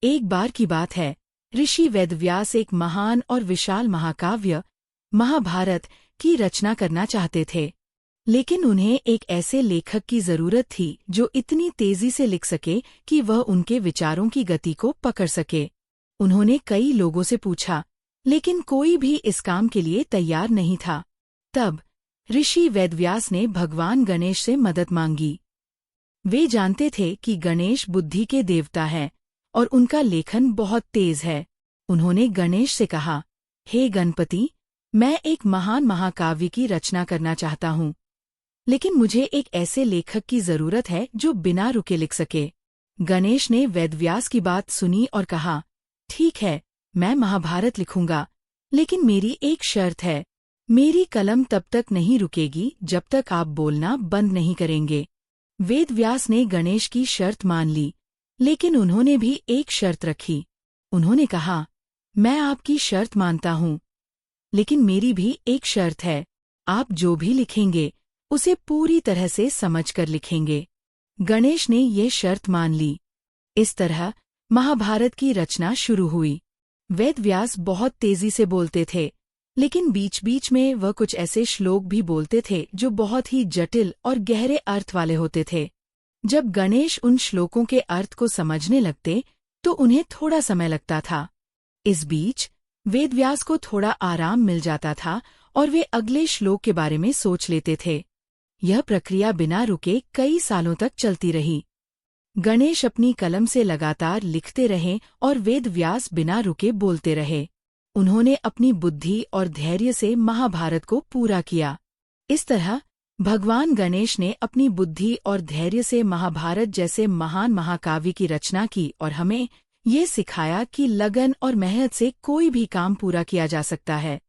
एक बार की बात है, ऋषि वेदव्यास एक महान और विशाल महाकाव्य महाभारत की रचना करना चाहते थे। लेकिन उन्हें एक ऐसे लेखक की जरूरत थी जो इतनी तेजी से लिख सके कि वह उनके विचारों की गति को पकड़ सके। उन्होंने कई लोगों से पूछा, लेकिन कोई भी इस काम के लिए तैयार नहीं था। तब ऋषि वेदव्यास ने भगवान गणेश से मदद मांगी। वे जानते थे कि गणेश बुद्धि के देवता हैं और उनका लेखन बहुत तेज है। उन्होंने गणेश से कहा, हे गणपति, मैं एक महान महाकाव्य की रचना करना चाहता हूँ, लेकिन मुझे एक ऐसे लेखक की जरूरत है जो बिना रुके लिख सके। गणेश ने वेदव्यास की बात सुनी और कहा, ठीक है, मैं महाभारत लिखूंगा, लेकिन मेरी एक शर्त है। मेरी कलम तब तक नहीं रुकेगी जब तक आप बोलना बंद नहीं करेंगे। वेदव्यास ने गणेश की शर्त मान ली, लेकिन उन्होंने भी एक शर्त रखी। उन्होंने कहा, मैं आपकी शर्त मानता हूँ, लेकिन मेरी भी एक शर्त है। आप जो भी लिखेंगे उसे पूरी तरह से समझकर लिखेंगे। गणेश ने ये शर्त मान ली। इस तरह महाभारत की रचना शुरू हुई। वेदव्यास बहुत तेजी से बोलते थे, लेकिन बीच बीच में वह कुछ ऐसे श्लोक भी बोलते थे जो बहुत ही जटिल और गहरे अर्थ वाले होते थे। जब गणेश उन श्लोकों के अर्थ को समझने लगते तो उन्हें थोड़ा समय लगता था। इस बीच वेदव्यास को थोड़ा आराम मिल जाता था और वे अगले श्लोक के बारे में सोच लेते थे। यह प्रक्रिया बिना रुके कई सालों तक चलती रही। गणेश अपनी कलम से लगातार लिखते रहे और वेदव्यास बिना रुके बोलते रहे। उन्होंने अपनी बुद्धि और धैर्य से महाभारत को पूरा किया। इस तरह भगवान गणेश ने अपनी बुद्धि और धैर्य से महाभारत जैसे महान महाकाव्य की रचना की और हमें ये सिखाया कि लगन और मेहनत से कोई भी काम पूरा किया जा सकता है।